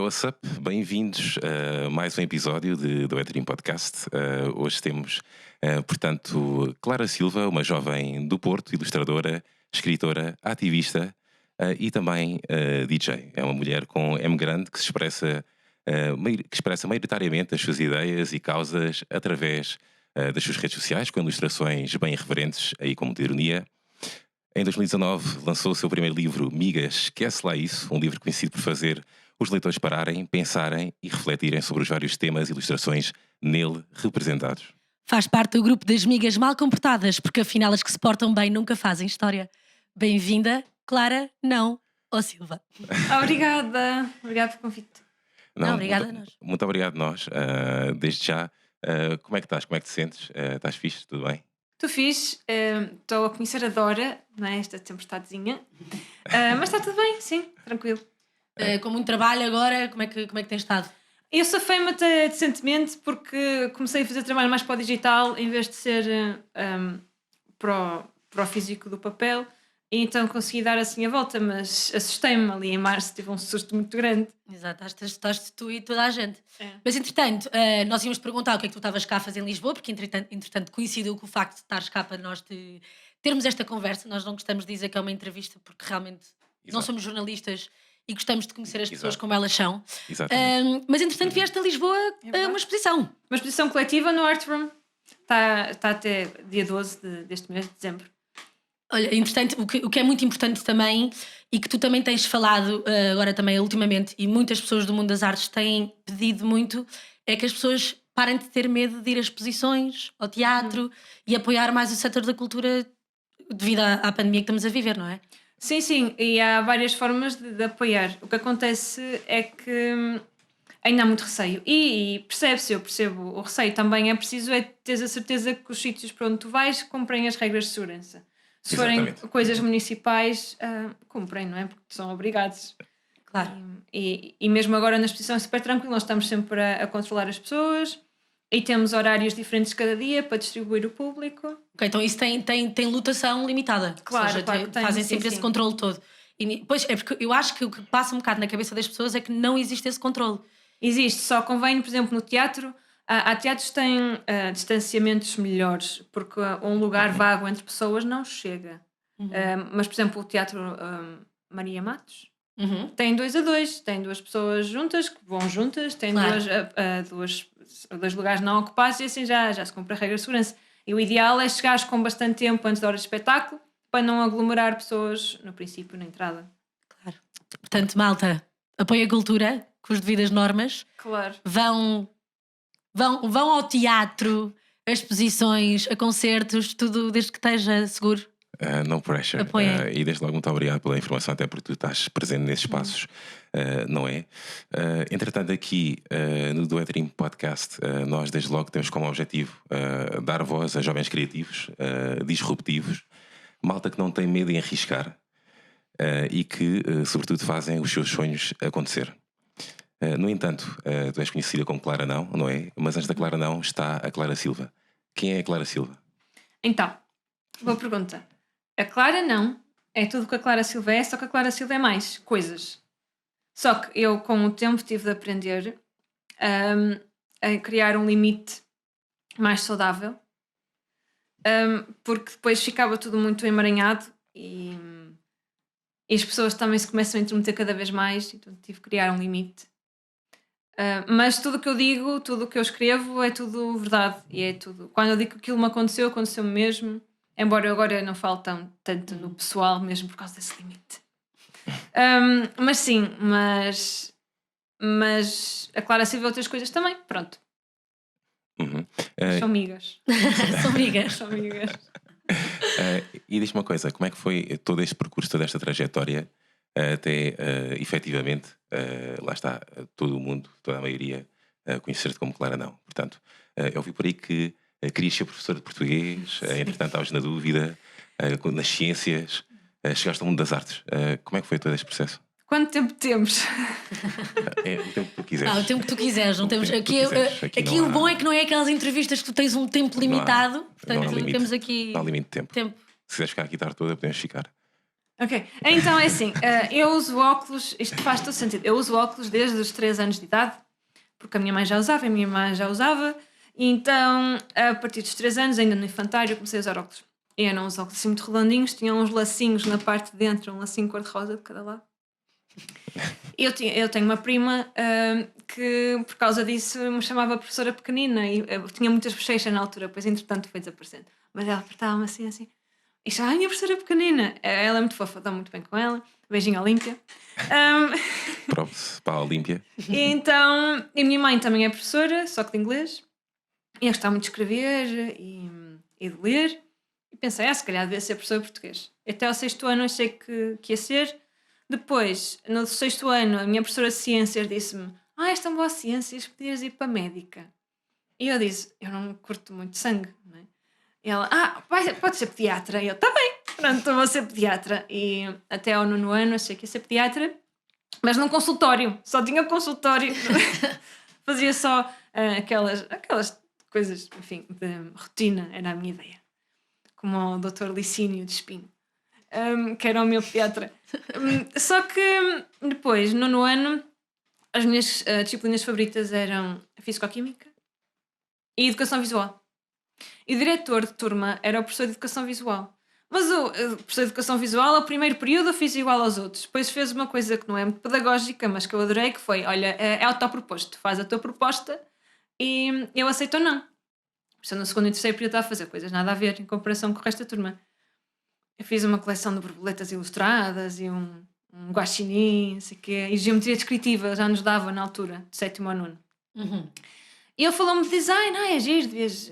what's up? Bem-vindos a mais um episódio do Edream Podcast. Hoje temos, portanto, Clara Silva, uma jovem do Porto, ilustradora, escritora, ativista e também DJ. É uma mulher com M grande que que expressa maioritariamente as suas ideias e causas através das suas redes sociais, com ilustrações bem irreverentes, aí com muita ironia. Em 2019 lançou o seu primeiro livro, Migas, Esquece Lá Isso, um livro conhecido por fazer os leitores pararem, pensarem e refletirem sobre os vários temas e ilustrações nele representados. Faz parte do grupo das migas mal comportadas, porque afinal as que se portam bem nunca fazem história. Bem-vinda, Clara, não, ó Silva. Obrigada pelo convite. Não, obrigada a nós. Muito obrigado a nós. Desde já, como é que estás? Como é que te sentes? Estás fixe? Tudo bem? Estou fixe, estou a conhecer a Dora, não é? Esta tempestadezinha. Mas está tudo bem, sim, tranquilo. Com muito trabalho agora, como é que tens estado? Eu safei-me até recentemente porque comecei a fazer trabalho mais para o digital em vez de ser para o físico do papel, e então consegui dar assim a volta, mas assustei-me ali em março, tive um susto muito grande. Exato, assustaste tu e toda a gente. É. Mas entretanto, nós íamos perguntar o que é que tu estavas cá a fazer em Lisboa, porque entretanto coincidiu com o facto de estares cá para nós termos esta conversa. Nós não gostamos de dizer que é uma entrevista porque realmente não Exato. somos jornalistas e gostamos de conhecer as pessoas Exato. como elas são. Exatamente. Mas entretanto vieste a Lisboa verdade. uma exposição. Uma exposição coletiva no Art Room, está até dia 12 deste mês de dezembro. Olha, entretanto, o que é muito importante também e que tu também tens falado agora também ultimamente e muitas pessoas do mundo das artes têm pedido muito é que as pessoas parem de ter medo de ir a exposições, ao teatro e apoiar mais o setor da cultura devido à pandemia que estamos a viver, não é? Sim, e há várias formas de apoiar. O que acontece é que ainda há muito receio e percebe-se, eu percebo o receio. Também é preciso ter a certeza que os sítios para onde tu vais cumprem as regras de segurança. Se forem Exatamente. coisas municipais, cumprem, não é? Porque são obrigados. Claro. E mesmo agora na exposição é super tranquilo, nós estamos sempre a controlar as pessoas e temos horários diferentes cada dia para distribuir o público. Ok, então isso tem lotação limitada. Claro, Ou seja, claro que tem, fazem sim, sempre sim. esse controle todo. E, pois, é porque eu acho que o que passa um bocado na cabeça das pessoas é que não existe esse controle. Existe, só convém, por exemplo, no teatro, há teatros que têm distanciamentos melhores, porque um lugar vago entre pessoas não chega. Mas, por exemplo, o Teatro Maria Matos tem 2 a 2, tem 2 pessoas juntas, que vão juntas, tem Claro. dois lugares não ocupados e assim já se cumpre a regra de segurança. E o ideal é chegares com bastante tempo antes da hora de espetáculo para não aglomerar pessoas no princípio, na entrada. Claro. Portanto, malta, apoia a cultura com as devidas normas. Claro. Vão ao teatro, a exposições, a concertos, tudo desde que esteja seguro. No pressure. Apoiem. E desde logo muito obrigado pela informação, até porque tu estás presente nesses espaços, não é? Entretanto, aqui no Do Edream Podcast, nós desde logo temos como objetivo dar voz a jovens criativos, disruptivos, malta que não tem medo em arriscar e que, sobretudo, fazem os seus sonhos acontecer. No entanto, tu és conhecida como Clara não é? Mas antes da Clara não está a Clara Silva. Quem é a Clara Silva? Então, boa pergunta. A Clara não é tudo o que a Clara Silva é, só que a Clara Silva é mais coisas. Só que eu, com o tempo, tive de aprender a criar um limite mais saudável, porque depois ficava tudo muito emaranhado e as pessoas também se começam a intrometer cada vez mais, então tive que criar um limite. Mas tudo o que eu digo, tudo o que eu escrevo é tudo verdade e é tudo. Quando eu digo que aquilo me aconteceu-me mesmo, embora eu agora não falo tanto no pessoal mesmo por causa desse limite. Mas sim, mas a Clara Silva e outras coisas também, pronto. São migas. São amigas. São migas. E diz-me uma coisa, como é que foi todo este percurso, toda esta trajetória até efetivamente, lá está, todo o mundo, toda a maioria, conhecer-te como Clara não. Portanto, eu vi por aí que querias ser professor de português, entretanto estavas na dúvida, nas ciências, chegaste ao mundo das artes. Como é que foi todo este processo? Quanto tempo temos? O tempo que tu quiseres. O tempo que tu quiseres. Não temos, tempo que tu quiseres. aqui não o bom é que não é aquelas entrevistas que tu tens um tempo limitado. não há Portanto, limite. temos aqui Não há limite de tempo. tempo. Se quiseres ficar aqui a tarde toda, podemos ficar. Ok, então é assim, eu uso óculos, isto faz todo sentido, eu uso óculos desde os 3 anos de idade, porque a minha mãe já usava, a minha irmã já usava, e então a partir dos 3 anos, ainda no infantário, comecei a usar óculos. E eu não uso óculos assim muito redondinhos, tinha uns lacinhos na parte de dentro, um lacinho cor-de-rosa de cada lado. Eu tenho uma prima que, por causa disso, me chamava professora pequenina e eu tinha muitas bochechas na altura, depois entretanto foi desaparecendo. Mas ela apertava-me assim. E já, minha professora pequenina. Ela é muito fofa, dá muito bem com ela. Beijinho, Olímpia. Props para a Olímpia. E então, e a minha mãe também é professora, só que de inglês. E eu gostava muito de escrever e de ler. E pensei, se calhar devia ser professora de português. Até ao 6º ano achei que ia ser. Depois, no 6º ano, a minha professora de ciências disse-me: és tão boa a ciências, podias ir para a médica. E eu disse: eu não curto muito sangue, não é? E ela: pode ser pediatra. E eu: tá bem, pronto, então vou ser pediatra. E até ao 9º ano achei que ia ser pediatra, mas num consultório, só tinha consultório. Fazia só aquelas coisas, enfim, de rotina, era a minha ideia. Como o Dr. Licínio de Espinho, que era o meu pediatra. Só que depois, no 9º ano, as minhas disciplinas favoritas eram Fisicoquímica e Educação Visual. E o diretor de turma era o professor de Educação Visual. Mas o professor de Educação Visual, ao primeiro período, eu fiz igual aos outros. Depois fez uma coisa que não é muito pedagógica, mas que eu adorei, que foi, olha, é autoproposto. Faz a tua proposta e eu aceito ou não. Portanto, no 2º e 3º período estava a fazer coisas nada a ver em comparação com o resto da turma. Eu fiz uma coleção de borboletas ilustradas e um guaxinim, não sei o quê, e geometria descritiva, já nos dava na altura, de 7º ao 9º. Uhum. E ele falou-me de design, é giro, devias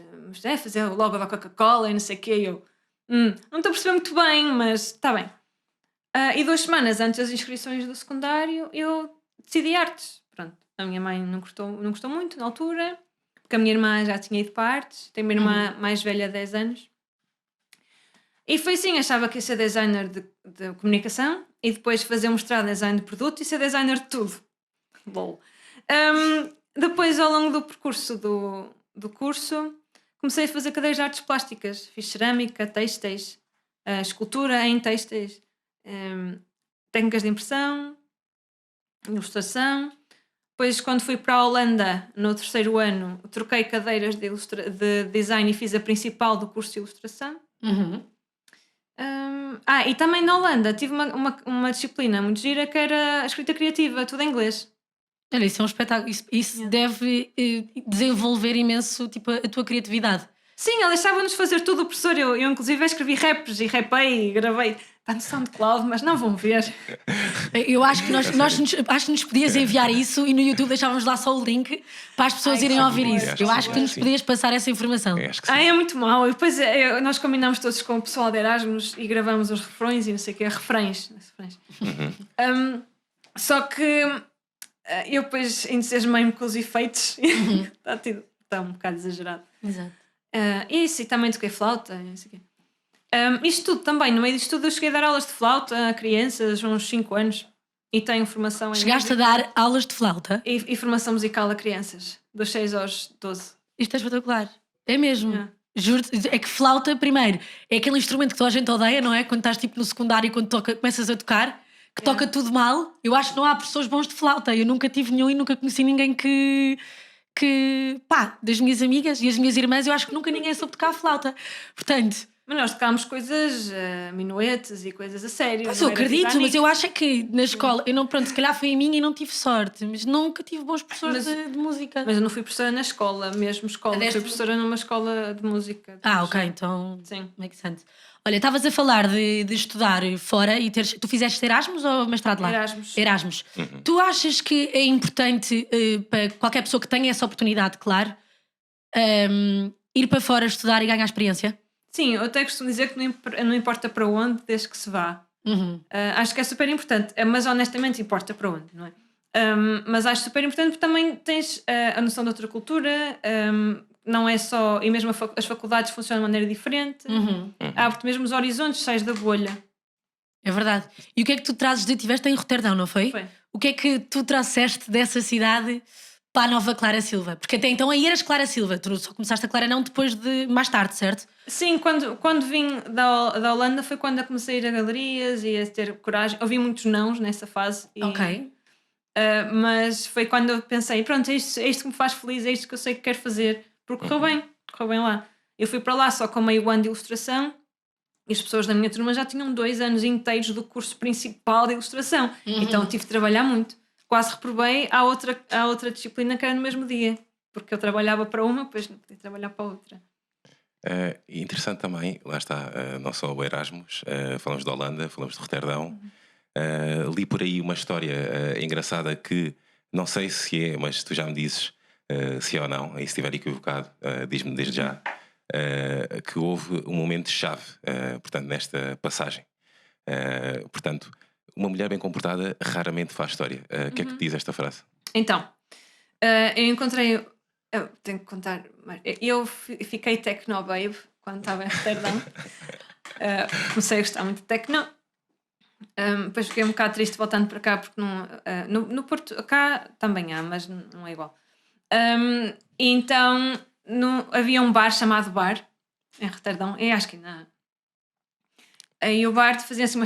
fazer o logo da Coca-Cola e não sei o quê. E eu, não estou a perceber muito bem, mas está bem. E 2 semanas antes das inscrições do secundário, eu decidi artes. Pronto, a minha mãe não gostou muito na altura, porque a minha irmã já tinha ido para artes, tem uma irmã mais velha, 10 anos. E foi assim, achava que ia ser designer de comunicação e depois fazer um mestrado em design de produto e ser designer de tudo. Lol. Depois, ao longo do percurso do curso, comecei a fazer cadeiras de artes plásticas. Fiz cerâmica, têxteis, escultura em têxteis, técnicas de impressão, ilustração. Depois, quando fui para a Holanda, no 3º ano, troquei cadeiras de design e fiz a principal do curso de ilustração. Uhum. E também na Holanda tive uma disciplina muito gira que era a escrita criativa, tudo em inglês. Olha, isso é um espetáculo. Isso deve desenvolver imenso tipo, a tua criatividade. Sim, ela deixava-nos fazer tudo o professor. Eu inclusive escrevi raps e rapei e gravei. Está no SoundCloud, mas não vão ver. Eu acho que acho que nos podias enviar isso e no YouTube deixávamos lá só o link para as pessoas irem ouvir isso. Eu acho que tu nos podias passar essa informação. Acho que sim. É muito mau. E depois nós combinámos todos com o pessoal de Erasmus e gravamos os refrões e não sei o quê, refrões. Só que eu depois entusiasmei-me com os efeitos. Está um bocado exagerado. Exato. Isso, e também toquei flauta. Não sei o quê. Isto tudo também, no meio disto tudo, eu cheguei a dar aulas de flauta a crianças, uns 5 anos, e tenho formação em Chegaste a dar aulas de flauta? E formação musical a crianças, dos 6 aos 12. Isto é espetacular. É mesmo. Juro, é que flauta, primeiro, é aquele instrumento que toda a gente odeia, não é? Quando estás tipo no secundário e quando começas a tocar, que toca tudo mal. Eu acho que não há professores bons de flauta. Eu nunca tive nenhum e nunca conheci ninguém que das minhas amigas e as minhas irmãs, eu acho que nunca ninguém soube tocar flauta. Portanto... Mas nós tocámos coisas, minuetes e coisas a sério. Mas eu acredito, mas eu acho que na escola, eu não, pronto, se calhar foi a minha e não tive sorte, mas nunca tive bons professores de música. Mas eu não fui professora na escola, mesmo escola. Fui professora numa escola de música. Ok, então. Sim. Make sense. Olha, estavas a falar de estudar fora e tu fizeste Erasmus ou mestrado lá? Erasmus. Tu achas que é importante para qualquer pessoa que tenha essa oportunidade, claro, ir para fora estudar e ganhar experiência? Sim, eu até costumo dizer que não importa para onde, desde que se vá. Acho que é super importante, mas honestamente importa para onde, não é? Mas acho super importante porque também tens a noção de outra cultura, não é só. E mesmo as faculdades funcionam de maneira diferente. Abre-te mesmo os horizontes, sais da bolha. É verdade. E o que é que tu trazes estiveste em Roterdão, não foi? Foi. O que é que tu trouxeste dessa cidade para a nova Clara Silva? Porque até então aí eras Clara Silva, tu só começaste a Clara não depois de mais tarde, certo? Sim, quando vim da Holanda foi quando eu comecei a ir a galerias e a ter coragem. Ouvi muitos nãos nessa fase. Ok. Mas foi quando eu pensei, pronto, é isto que me faz feliz, é isto que eu sei que quero fazer, porque correu bem lá. Eu fui para lá só com meio ano de ilustração e as pessoas da minha turma já tinham 2 anos inteiros do curso principal de ilustração, então tive de trabalhar muito. Quase reprovei à outra disciplina que era no mesmo dia, porque eu trabalhava para uma, depois não podia trabalhar para a outra. Interessante também, lá está, não só o Erasmus, falamos de Holanda, falamos de Roterdão. Li por aí uma história engraçada que não sei se é, mas tu já me dizes se é ou não, e se estiver equivocado, diz-me desde já, que houve um momento-chave, portanto, nesta passagem. Portanto, uma mulher bem comportada raramente faz história. O que é que diz esta frase? Então, eu encontrei. Eu tenho que contar. Eu fiquei techno-babe quando estava em Roterdão. Comecei a gostar muito de techno. Depois fiquei um bocado triste voltando para cá, porque no Porto, cá também há, mas não é igual. Então havia um bar chamado Bar em Roterdão, eu acho que ainda há. E o bar fazia assim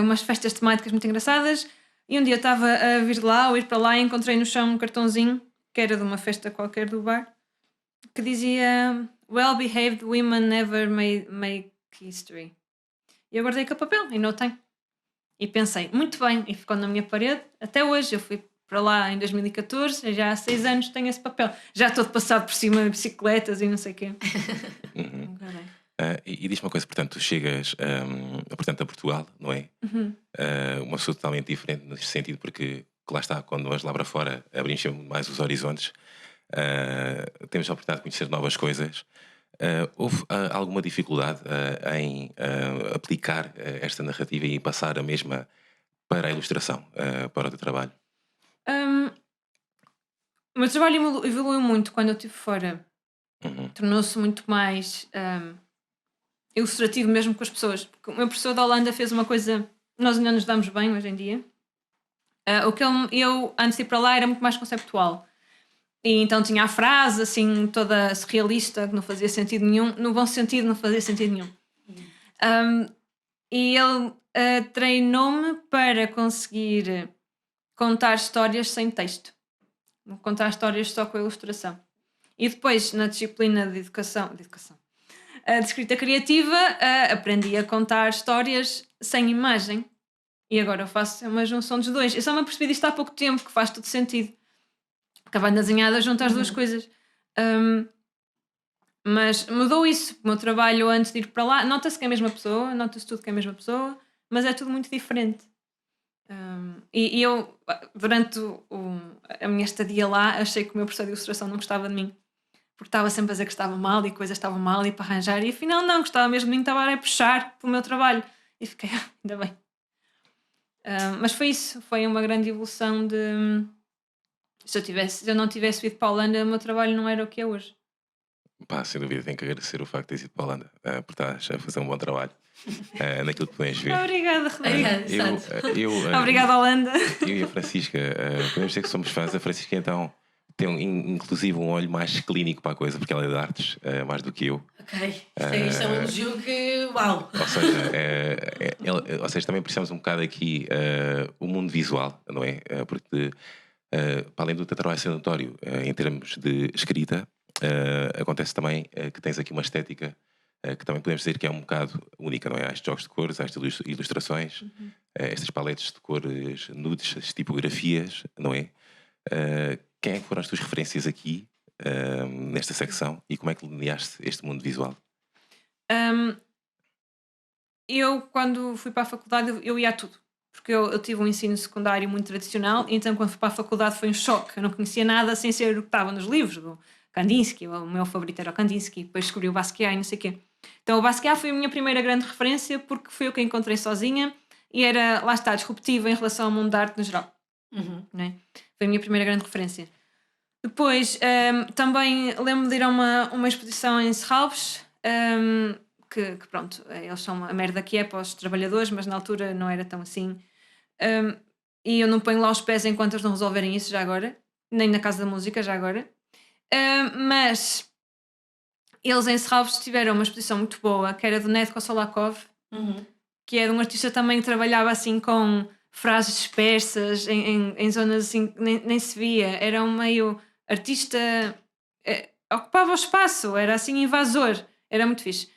umas festas temáticas muito engraçadas. E um dia eu estava a vir lá, ou ir para lá, e encontrei no chão um cartãozinho que era de uma festa qualquer do bar que dizia Well-behaved women never make history. E eu guardei aquele papel e não tenho. E pensei, muito bem, e ficou na minha parede até hoje. Eu fui para lá em 2014, já há 6 anos tenho esse papel. Já estou de passar por cima de bicicletas e não sei o quê. E diz-me uma coisa, portanto, tu chegas portanto, a Portugal, não é? Uma pessoa totalmente diferente nesse sentido, porque lá está, quando vais lá para fora, abrimos mais os horizontes, temos a oportunidade de conhecer novas coisas. Houve alguma dificuldade em aplicar esta narrativa e passar a mesma para a ilustração, para o teu trabalho? O meu trabalho evoluiu muito quando eu estive fora. Uhum. Tornou-se muito mais ilustrativo mesmo com as pessoas. Porque o meu professor da Holanda fez uma coisa, nós ainda nos damos bem hoje em dia. O que eu antes de ir para lá era muito mais conceptual. E então tinha a frase assim toda surrealista que não fazia sentido nenhum, no bom sentido não fazia sentido nenhum. E ele treinou-me para conseguir contar histórias sem texto, contar histórias só com a ilustração. E depois na disciplina de educação de escrita criativa aprendi a contar histórias sem imagem. E agora eu faço uma junção dos dois. Eu só me apercebi disto há pouco tempo, que faz todo sentido. Porque a banda desenhada junta as duas coisas. Mas mudou isso. O meu trabalho antes de ir para lá, nota-se que é a mesma pessoa, nota-se tudo que é a mesma pessoa, mas é tudo muito diferente. E eu, durante a minha estadia lá, achei que o meu professor de ilustração não gostava de mim. Porque estava sempre a dizer que estava mal e coisas estavam mal e para arranjar. E afinal não, gostava mesmo de mim, estava a puxar para o meu trabalho. E fiquei, ainda bem. Mas foi isso, foi uma grande evolução de... Se eu não tivesse ido para a Holanda, o meu trabalho não era o que é hoje. Pá, sem dúvida, tenho que agradecer o facto de teres ido para a Holanda, porque estás a fazer um bom trabalho naquilo que podes ver. Obrigada, Rodrigo. Obrigada, Holanda. Eu e a Francisca, podemos dizer que somos fãs. A Francisca, então, tem inclusive um olho mais clínico para a coisa, porque ela é de artes, mais do que eu. Ok, isto é um elogio que... Uau! Ou seja, também precisamos um bocado aqui o mundo visual, não é? Porque, para além do teu trabalho ser notório em termos de escrita, acontece também que tens aqui uma estética que também podemos dizer que é um bocado única, não é? Há estes jogos de cores, há estas ilustrações, estas paletes de cores nudes, as tipografias, não é? Quem é que foram as tuas referências aqui nesta secção e como é que lineaste este mundo visual? Eu, quando fui para a faculdade, eu ia a tudo. Porque eu tive um ensino secundário muito tradicional, então quando fui para a faculdade foi um choque. Eu não conhecia nada sem ser o que estava nos livros do Kandinsky. O meu favorito era o Kandinsky, depois descobri o Basquiat e não sei o quê. Então o Basquiat foi a minha primeira grande referência porque foi eu que encontrei sozinha e era, lá está, disruptiva em relação ao mundo da arte no geral. Né? Foi a minha primeira grande referência. Depois, também lembro de ir a uma exposição em Serralves, que pronto, eles são a merda que é para os trabalhadores, mas na altura não era tão assim. E eu não ponho lá os pés enquanto eles não resolverem isso já agora. nem na Casa da Música, já agora. Mas eles em Serralves tiveram uma exposição muito boa, que era do Ned Kosolakov, que era um artista também que trabalhava assim com frases dispersas em zonas assim que nem se via. Era um meio artista, ocupava o espaço, era assim invasor, era muito fixe.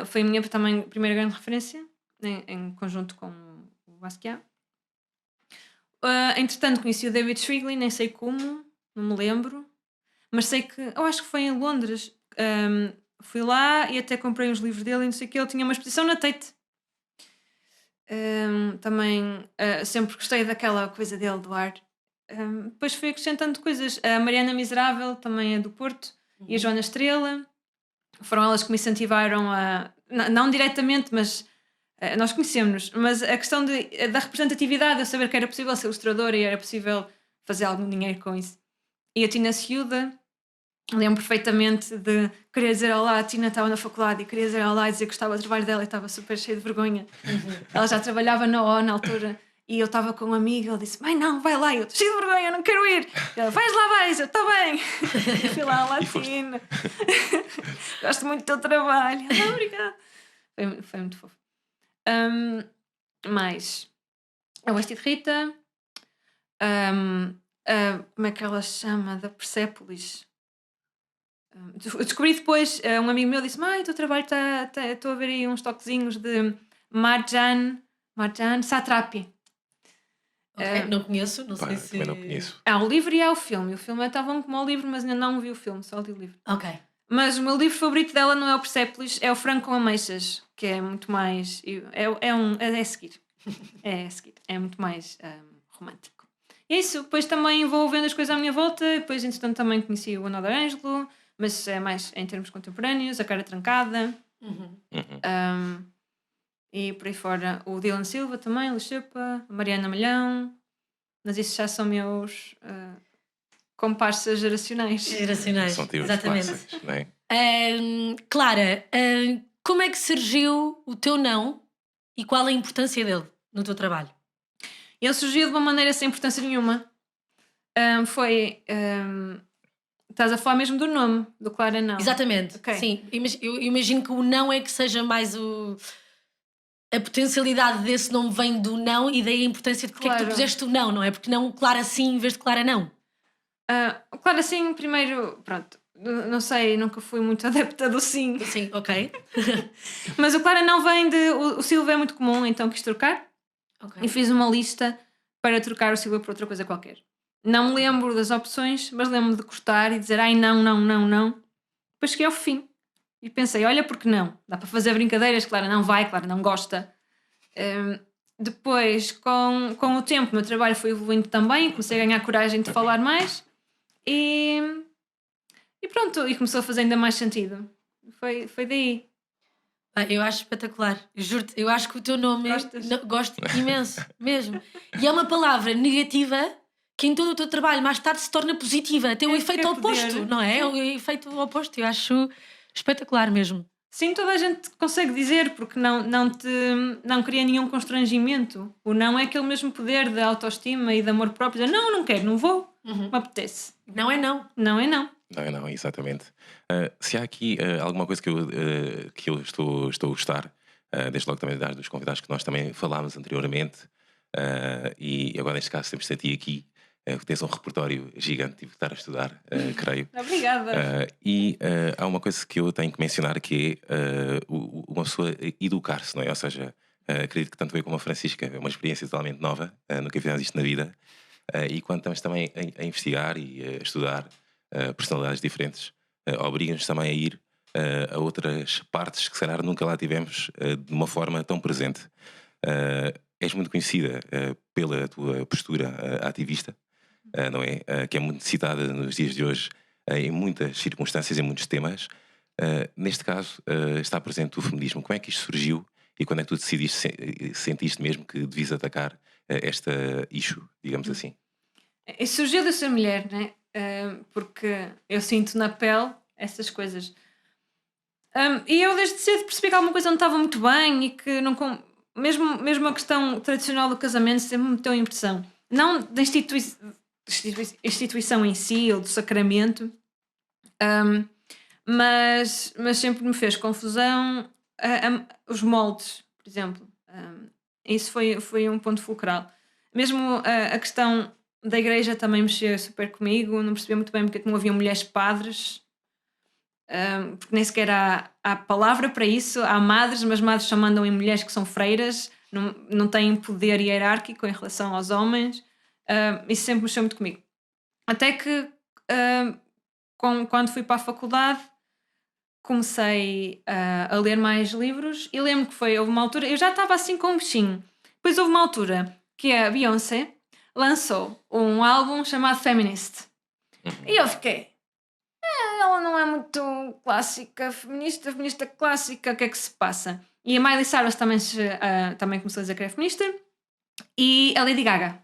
Foi a minha também primeira grande referência, em conjunto com o Basquiat. Entretanto conheci o David Shrigley, nem sei como, não me lembro, mas sei que, eu acho que foi em Londres. Fui lá e até comprei uns livros dele e não sei o que, ele tinha uma exposição na Tate. Também sempre gostei daquela coisa dele, do ar. Depois fui acrescentando coisas. A Mariana Miserável também é do Porto, e a Joana Estrela foram elas que me incentivaram a, não diretamente, mas nós conhecemos-nos, mas a questão da representatividade, eu saber que era possível ser ilustradora e era possível fazer algum dinheiro com isso. E a Tina Ciuda, lembro perfeitamente de querer dizer olá. A Tina estava na faculdade e queria dizer olá e dizer que gostava do trabalho dela e estava super cheia de vergonha. Ela já trabalhava na O na altura e eu estava com um amigo. Ele disse: mãe, não, vai lá. E eu estou cheia de vergonha, eu não quero ir. E ela: vais lá, vais. Eu: está bem. E fui lá, Tina. Gosto muito do teu trabalho. Ela: obrigada. Foi muito fofo. Mais a Westie de Rita. Como é que ela se chama? Da Persépolis. Eu descobri depois, um amigo meu disse: mãe, o teu trabalho estou a ver aí uns toquezinhos de Marjan Satrapi. Não conheço, não sei se... Também não conheço. Há o livro e há o filme. O filme está bom como o livro, mas ainda não vi o filme, só li o livro. Ok. Mas o meu livro favorito dela não é o Persépolis, é o Frango com Ameixas, que é muito mais... É a seguir. É a seguir. É muito mais romântico. E é isso. Depois também vou vendo as coisas à minha volta. Depois, entretanto, também conheci o Another Ângelo, mas é mais em termos contemporâneos, a Cara Trancada. E por aí fora o Dylan Silva também, o Luchupa, a Mariana Malhão, mas isso já são meus comparsas geracionais. São teus exatamente. clássicos, não é? Clara, como é que surgiu o teu não e qual a importância dele no teu trabalho? Ele surgiu de uma maneira sem importância nenhuma. Estás a falar mesmo do nome, do Clara Não. Exatamente, Okay. Sim. Eu imagino que o não é que seja mais a potencialidade desse nome vem do não e daí a importância de porque é que tu puseste o não é? Porque não Clara sim em vez de Clara não? Clara sim, primeiro, pronto, não sei, nunca fui muito adepta do sim. Sim, ok. Mas o Clara não vem de... O Silva é muito comum, então quis trocar. Okay. E fiz uma lista para trocar o Silva por outra coisa qualquer. Não me lembro das opções, mas lembro-me de cortar e dizer ai não. Depois cheguei ao fim e pensei, olha, porque não? Dá para fazer brincadeiras, Clara não vai, Clara não gosta. Depois, com o tempo, o meu trabalho foi evoluindo também, comecei a ganhar coragem de falar mais e pronto, e começou a fazer ainda mais sentido. Foi daí. Eu acho espetacular, juro-te, eu acho que o teu nome gosto imenso, mesmo. E é uma palavra negativa que em todo o teu trabalho mais tarde se torna positiva, tem um efeito oposto, não é? É um efeito oposto, eu acho espetacular mesmo. Sim, toda a gente consegue dizer, porque não cria nenhum constrangimento. O não é aquele mesmo poder de autoestima e de amor próprio. Não quero, não vou, me apetece. Não é não. Não é não. Não, exatamente. Se há aqui alguma coisa que eu estou a gostar, desde logo também dos convidados que nós também falámos anteriormente, e agora neste caso temos de aqui, que tens um repertório gigante, tive que estar a estudar, creio. Obrigada. E há uma coisa que eu tenho que mencionar que é uma pessoa educar-se, não é? Ou seja, acredito que tanto eu como a Francisca é uma experiência totalmente nova, nunca fizemos isto na vida, e quando estamos também a investigar e a estudar personalidades diferentes, obriga-nos também a ir a outras partes que se calhar nunca lá tivemos de uma forma tão presente. És muito conhecida pela tua postura ativista, não é? Que é muito citada nos dias de hoje em muitas circunstâncias, em muitos temas. Neste caso está presente o feminismo. Como é que isto surgiu e quando é que tu sentiste mesmo que devias atacar esta issue, digamos assim? Isso surgiu de ser mulher, não é? Porque eu sinto na pele essas coisas. E eu desde cedo percebi que alguma coisa não estava muito bem e que não... Mesmo a questão tradicional do casamento sempre me meteu a impressão. Não da instituição em si ou do sacramento, um, mas sempre me fez confusão os moldes, por exemplo. Isso foi um ponto fulcral. Mesmo a questão da igreja também mexeu super comigo, não percebia muito bem porque é que não havia mulheres padres, porque nem sequer há palavra para isso. Há madres, mas madres só mandam em mulheres que são freiras, não têm poder hierárquico em relação aos homens. Isso sempre mexeu muito comigo. Até que quando fui para a faculdade comecei a ler mais livros e lembro que houve uma altura, eu já estava assim com um bichinho, depois houve uma altura que a Beyoncé lançou um álbum chamado Feminist e eu fiquei, ela não é muito clássica, feminista clássica, o que é que se passa? E a Miley Cyrus também começou a dizer que era feminista, e a Lady Gaga.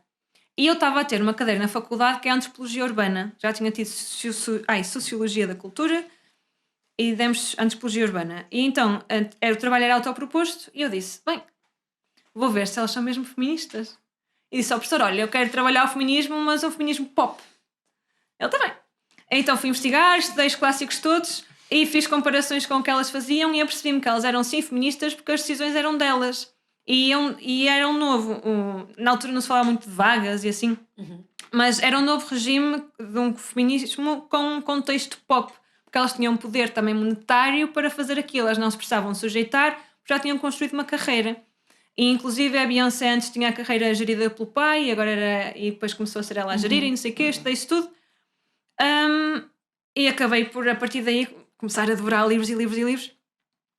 E eu estava a ter uma cadeira na faculdade que é Antropologia Urbana, já tinha tido Sociologia da Cultura e demos Antropologia Urbana. E então o trabalho era autoproposto e eu disse, bem, vou ver se elas são mesmo feministas. E disse ao professor, olha, eu quero trabalhar o feminismo, mas um feminismo pop. Ele também. Então fui investigar, estudei os clássicos todos e fiz comparações com o que elas faziam e apercebi-me que elas eram sim feministas porque as decisões eram delas. E era um novo, na altura não se falava muito de vagas e assim, mas era um novo regime de um feminismo com um contexto pop, porque elas tinham poder também monetário para fazer aquilo, elas não se precisavam sujeitar, porque já tinham construído uma carreira. E inclusive a Beyoncé antes tinha a carreira gerida pelo pai e depois começou a ser ela a gerir e não sei o quê, estudei isso tudo. E acabei por, a partir daí, começar a devorar livros e livros e livros.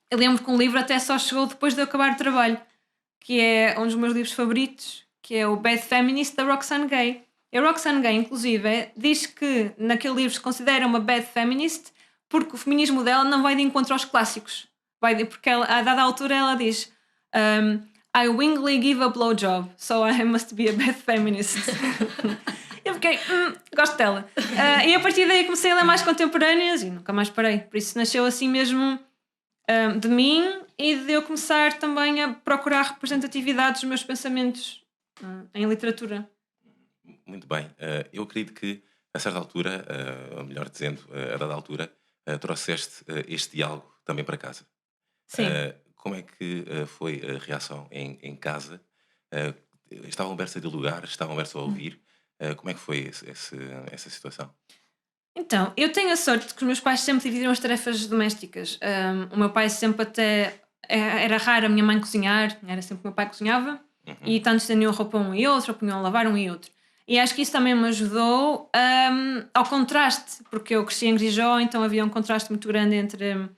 Eu lembro que um livro até só chegou depois de eu acabar o trabalho, que é um dos meus livros favoritos, que é o Bad Feminist, da Roxane Gay. E a Roxane Gay, inclusive, diz que naquele livro se considera uma bad feminist porque o feminismo dela não vai de encontro aos clássicos. Porque a dada altura ela diz I willingly give a blowjob, so I must be a bad feminist. Eu fiquei, gosto dela. E a partir daí comecei a ler mais contemporâneas e nunca mais parei. Por isso nasceu assim mesmo de mim e de eu começar também a procurar representatividades dos meus pensamentos em literatura. Muito bem. Eu acredito que a certa altura, ou melhor dizendo, a dada altura, trouxeste este diálogo também para casa. Sim. Como é que foi a reação em casa? Estavam versos a dialogar? Estavam versos a ouvir? Como é que foi essa situação? Então, eu tenho a sorte de que os meus pais sempre dividiram as tarefas domésticas. O meu pai sempre era raro a minha mãe cozinhar, era sempre o meu pai que cozinhava, e tanto estendiam roupa um e outro, ou punham a lavar um e outro. E acho que isso também me ajudou ao contraste, porque eu cresci em Grijó, então havia um contraste muito grande entre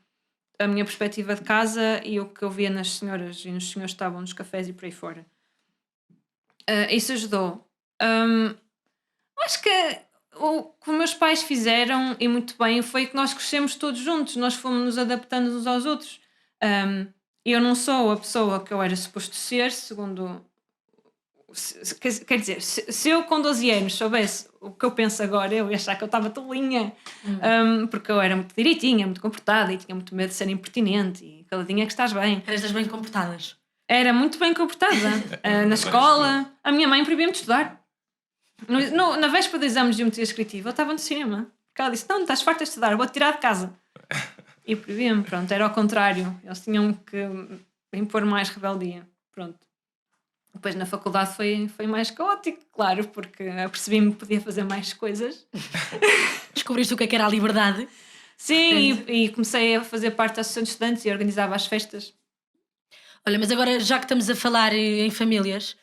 a minha perspectiva de casa e o que eu via nas senhoras e nos senhores que estavam nos cafés e por aí fora. Isso ajudou. Acho que o que os meus pais fizeram, e muito bem, foi que nós crescemos todos juntos, nós fomos nos adaptando uns aos outros. Eu não sou a pessoa que eu era suposto ser, segundo... Quer dizer, se eu com 12 anos soubesse o que eu penso agora, eu ia achar que eu estava tolinha, porque eu era muito direitinha, muito comportada e tinha muito medo de ser impertinente e caladinha que estás bem. Eras das bem comportadas. Era muito bem comportada. Na escola, a minha mãe proibia-me de estudar. Na véspera do exame de geometria descritiva, eu estava no cinema. Porque ela disse: não, estás farta de estudar, vou-te tirar de casa. E proibia-me, pronto, era ao contrário. Eles tinham que impor mais rebeldia. Pronto. Depois na faculdade foi mais caótico, claro, porque apercebi-me que podia fazer mais coisas. Descobriste o que era a liberdade? Sim, e comecei a fazer parte da associação de estudantes e organizava as festas. Olha, mas agora já que estamos a falar em famílias,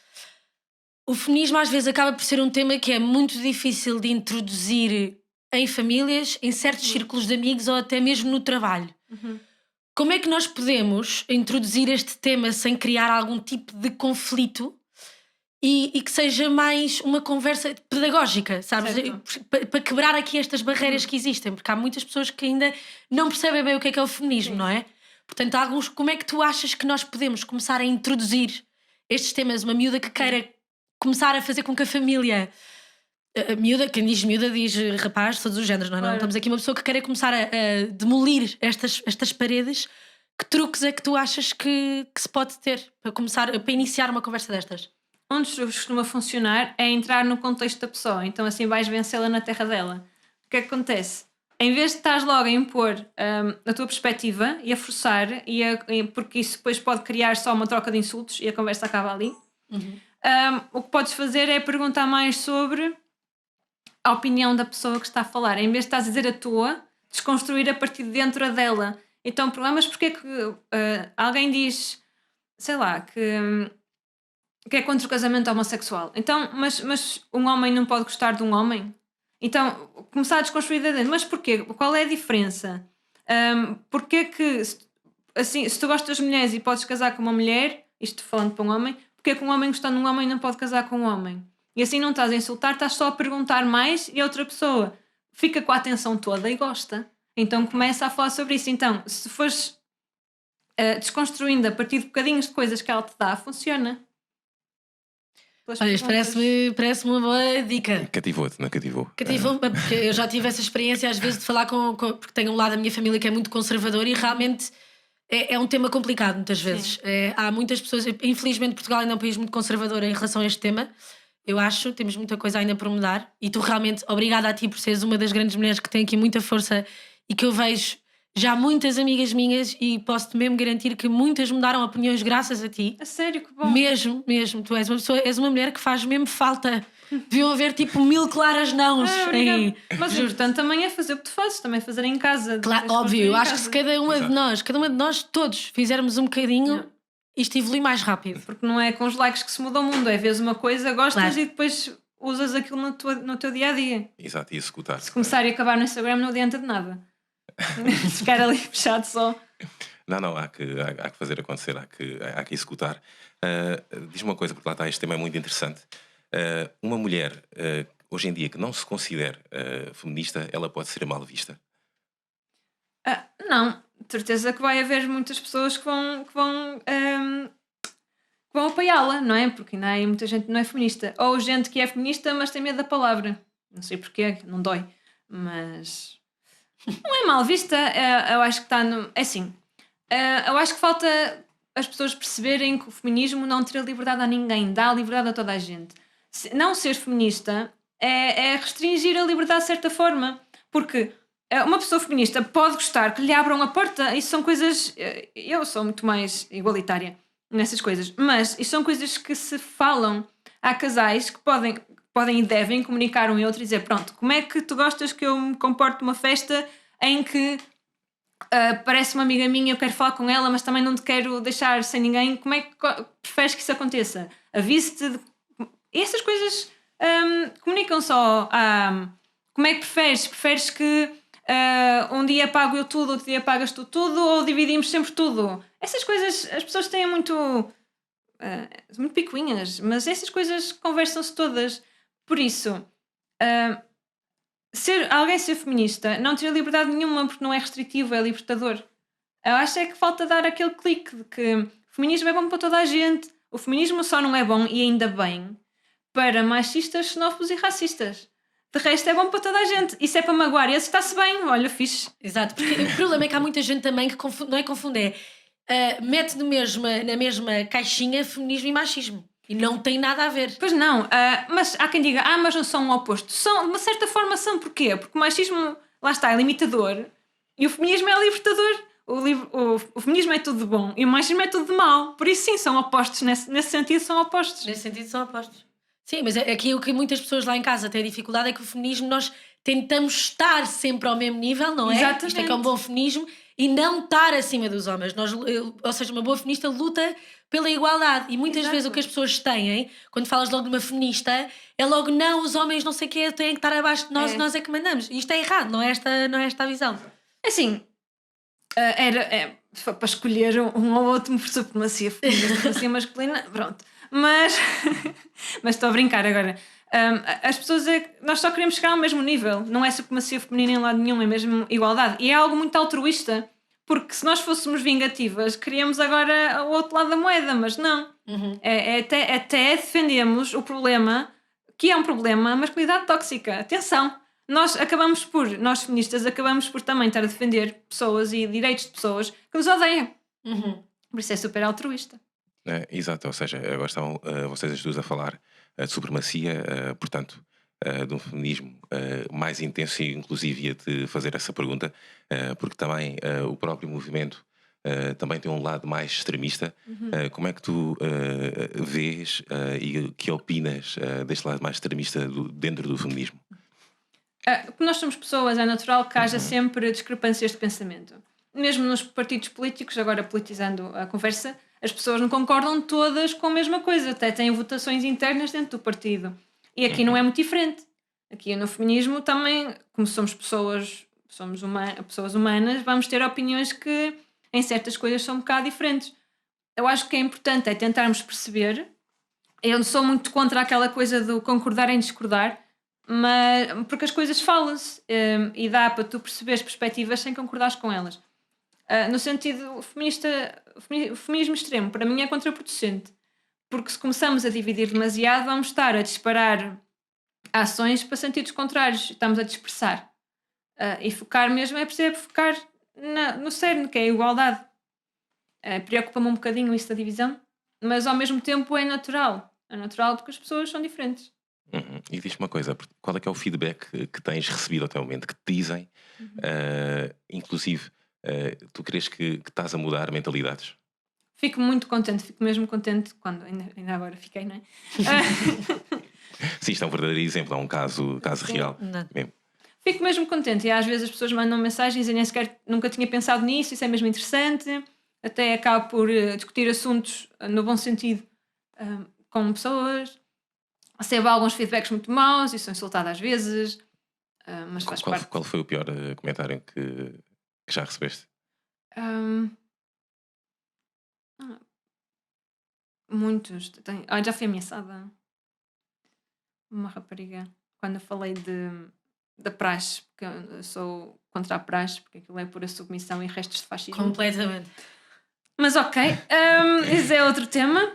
o feminismo às vezes acaba por ser um tema que é muito difícil de introduzir em famílias, em certos círculos de amigos ou até mesmo no trabalho. Como é que nós podemos introduzir este tema sem criar algum tipo de conflito e que seja mais uma conversa pedagógica, sabes? Para quebrar aqui estas barreiras que existem, porque há muitas pessoas que ainda não percebem bem o que é o feminismo, não é? Portanto, como é que tu achas que nós podemos começar a introduzir estes temas? Uma miúda que queira começar a fazer com que a família... A miúda, quem diz miúda diz rapaz, todos os géneros, não é? Claro. Não, estamos aqui uma pessoa que queira começar a demolir estas paredes. Que truques é que tu achas que se pode ter para iniciar uma conversa destas? onde costuma funcionar é entrar no contexto da pessoa. Então assim vais vencê-la na terra dela. O que é que acontece? Em vez de estás logo a impor a tua perspectiva e a forçar, porque isso depois pode criar só uma troca de insultos e a conversa acaba ali, o que podes fazer é perguntar mais sobre a opinião da pessoa que está a falar. Em vez de estás a dizer a tua, desconstruir a partir de dentro a dela. Então, problemas porque é que alguém diz, sei lá, que é contra o casamento homossexual. Então, mas um homem não pode gostar de um homem? Então, começar a desconstruir dentro. Mas porquê? Qual é a diferença? Porquê que, assim, se tu gostas de mulheres e podes casar com uma mulher, isto falando para um homem, porquê que um homem gostando de um homem não pode casar com um homem? E assim não estás a insultar, estás só a perguntar mais e a outra pessoa fica com a atenção toda e gosta. Então começa a falar sobre isso. Então, se fores desconstruindo a partir de bocadinhos de coisas que ela te dá, funciona. Olha, isto parece-me uma boa dica. Cativou-te, não cativou? Cativou-me, porque eu já tive essa experiência às vezes de falar porque tenho um lado da minha família que é muito conservador e realmente é um tema complicado muitas vezes. Há muitas pessoas, infelizmente Portugal ainda é um país muito conservador em relação a este tema. Eu acho, temos muita coisa ainda por mudar e tu realmente, obrigada a ti por seres uma das grandes mulheres que tem aqui muita força e que eu vejo já muitas amigas minhas e posso-te mesmo garantir que muitas mudaram opiniões graças a ti. A sério, que bom. Mesmo, tu és uma pessoa, és uma mulher que faz mesmo falta. Deviam haver tipo 1000 claras nãos. Mas o importante também é fazer o que tu fazes, também fazer em casa. Claro, óbvio, eu acho que se cada uma de nós, todos, fizermos um bocadinho, isto evolui mais rápido. Porque não é com os likes que se muda o mundo, é vês uma coisa, gostas e depois usas aquilo no teu dia a dia. Exato, e executar. Se começar a acabar no Instagram, não adianta de nada. Ficar ali fechado só. Não, há que fazer acontecer, há que executar. Diz-me uma coisa, porque lá está, este tema é muito interessante. Uma mulher, hoje em dia, que não se considera feminista, ela pode ser mal vista? Não, de certeza que vai haver muitas pessoas que vão apoiá-la, não é? Porque ainda há muita gente que não é feminista. Ou gente que é feminista, mas tem medo da palavra. Não sei porquê, não dói. Mas não é mal vista. Eu acho que está no... É assim, eu acho que falta as pessoas perceberem que o feminismo não tira liberdade a ninguém, dá liberdade a toda a gente. Não ser feminista é restringir a liberdade de certa forma, porque uma pessoa feminista pode gostar que lhe abram a porta. Isso são coisas... Eu sou muito mais igualitária nessas coisas, mas isso são coisas que se falam. Há casais que podem e devem comunicar um e outro e dizer, pronto, como é que tu gostas que eu me comporte numa festa em que parece uma amiga minha, eu quero falar com ela, mas também não te quero deixar sem ninguém. Como é que preferes que isso aconteça? Avise-te. E essas coisas comunicam só. Como é que preferes? Preferes que um dia pago eu tudo, outro dia pagas tu tudo, ou dividimos sempre tudo? Essas coisas as pessoas têm muito picuinhas, mas essas coisas conversam-se todas. Por isso, alguém ser feminista não ter liberdade nenhuma, porque não é restritivo, é libertador. Eu acho que falta dar aquele clique de que o feminismo é bom para toda a gente. O feminismo só não é bom, e ainda bem, para machistas, xenófobos e racistas. De resto é bom para toda a gente. Isso é para magoar, esse está-se bem, olha, fixe. Exato, porque o problema é que há muita gente também que confunde, mete na mesma caixinha feminismo e machismo. E não tem nada a ver. Pois não, mas há quem diga, mas não são um oposto. São, de uma certa forma são, porquê? Porque o machismo, lá está, é limitador e o feminismo é libertador. O feminismo é tudo de bom e o machismo é tudo de mau. Por isso sim, são opostos, nesse sentido são opostos. Nesse sentido são opostos. Sim, mas aqui o que muitas pessoas lá em casa têm dificuldade é que o feminismo nós tentamos estar sempre ao mesmo nível, não é? Exatamente. Isto é que é um bom feminismo e não estar acima dos homens. Ou seja, uma boa feminista luta pela igualdade. E muitas vezes o que as pessoas têm, quando falas logo de uma feminista, é logo não, os homens não sei o quê, têm que estar abaixo de nós e nós é que mandamos. E isto é errado, não é esta a visão. Assim, para escolher um ou outro por supremacia feminina, supremacia masculina, pronto. Mas estou a brincar agora. As pessoas nós só queremos chegar ao mesmo nível. Não é supremacia feminina em lado nenhum, é mesmo igualdade. E é algo muito altruísta. Porque se nós fôssemos vingativas, queríamos agora o outro lado da moeda, mas não. Até defendemos o problema, que é um problema, a masculinidade tóxica. Atenção, nós feministas, acabamos por também estar a defender pessoas e direitos de pessoas que nos odeiam. Por isso é super altruísta. Exato, ou seja, agora estão vocês as duas a falar de supremacia, portanto, de um feminismo mais intenso, e inclusive ia-te fazer essa pergunta, porque também o próprio movimento também tem um lado mais extremista. Como é que tu vês e que opinas deste lado mais extremista dentro do feminismo? Como nós somos pessoas, é natural que haja sempre discrepâncias de pensamento. Mesmo nos partidos políticos, agora politizando a conversa, as pessoas não concordam todas com a mesma coisa, até têm votações internas dentro do partido. E aqui não é muito diferente. Aqui no feminismo também, como somos pessoas, pessoas humanas, vamos ter opiniões que em certas coisas são um bocado diferentes. Eu acho que é importante é tentarmos perceber. Eu não sou muito contra aquela coisa do concordar em discordar, mas, porque as coisas falam-se e dá para tu perceberes perspectivas sem concordares com elas. No sentido o feminismo extremo, para mim é contraproducente, porque se começamos a dividir demasiado, vamos estar a disparar ações para sentidos contrários, estamos a dispersar. E focar mesmo é preciso focar no cerne, que é a igualdade. Preocupa-me um bocadinho isso da divisão, mas ao mesmo tempo é natural. É natural porque as pessoas são diferentes. E diz-me uma coisa, qual é que é o feedback que tens recebido até o momento, que te dizem, inclusive, tu crees que estás a mudar mentalidades? Fico muito contente, fico mesmo contente quando ainda agora fiquei, não é? Sim, isto é um verdadeiro exemplo, é um caso real mesmo. Fico mesmo contente e às vezes as pessoas mandam mensagens e nem sequer nunca tinha pensado nisso, isso é mesmo interessante. Até acabo por discutir assuntos no bom sentido com pessoas. Recebo alguns feedbacks muito maus e sou insultada às vezes, mas faz parte. Qual foi o pior comentário que já recebeste? Muitos. Já fui ameaçada. Uma rapariga, quando eu falei da praxe, porque eu sou contra a praxe, porque aquilo é pura submissão e restos de fascismo. Completamente. Mas ok, esse é outro tema.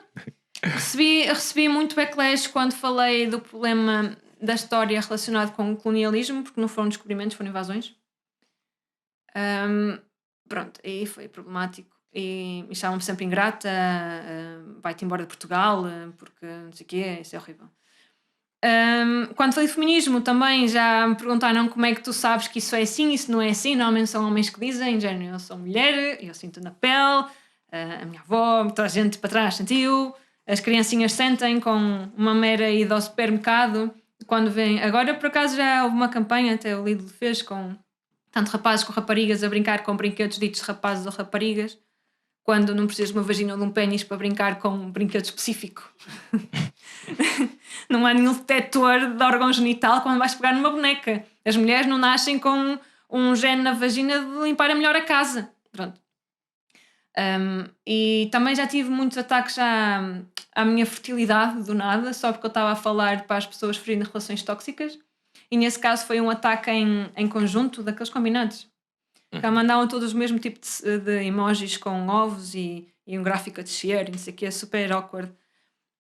Recebi muito backlash quando falei do problema da história relacionado com o colonialismo, porque não foram descobrimentos, foram invasões. Pronto, aí foi problemático. E me chamam-me sempre ingrata, vai-te embora de Portugal, porque não sei o quê, isso é horrível. Quando falei de feminismo também já me perguntaram como é que tu sabes que isso é assim, isso não é assim. Normalmente são homens que dizem, género, eu sou mulher, eu sinto na pele, a minha avó, toda a gente para trás sentiu, as criancinhas sentem com uma mera ida ao supermercado quando vêm. Agora por acaso já houve uma campanha, até o Lidl fez, com tanto rapazes como raparigas a brincar com brinquedos ditos rapazes ou raparigas, quando não precisas de uma vagina ou de um pênis para brincar com um brinquedo específico. Não há nenhum detector de órgão genital quando vais pegar numa boneca. As mulheres não nascem com um gene na vagina de limpar melhor a casa. Pronto. E também já tive muitos ataques à minha fertilidade do nada, só porque eu estava a falar para as pessoas ferirem relações tóxicas. E nesse caso foi um ataque em conjunto daqueles combinados. Que mandavam todos o mesmo tipo de emojis com ovos e um gráfico a descer, não sei o que, é super awkward.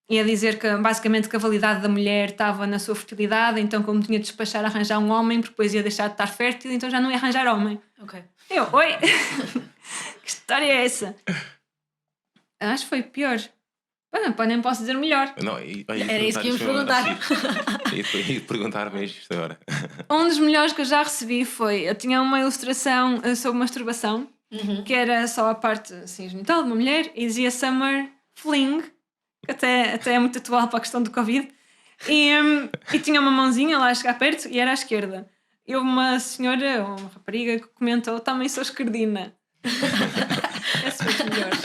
E a dizer que basicamente que a validade da mulher estava na sua fertilidade, então como tinha de despachar a arranjar um homem, porque depois ia deixar de estar fértil, então já não ia arranjar homem. Ok. Oi? Que história é essa? Acho que foi pior. Nem posso dizer melhor. Não, era isso que íamos perguntar. Ia perguntar mesmo isto agora. Um dos melhores que eu já recebi foi, eu tinha uma ilustração sobre masturbação, que era só a parte assim, genital de uma mulher, e dizia Summer Fling, que até é muito atual para a questão do Covid, e tinha uma mãozinha lá a chegar perto e era à esquerda. E houve uma senhora, ou uma rapariga, que comentou: também sou esquerdina. Esse foi os melhores.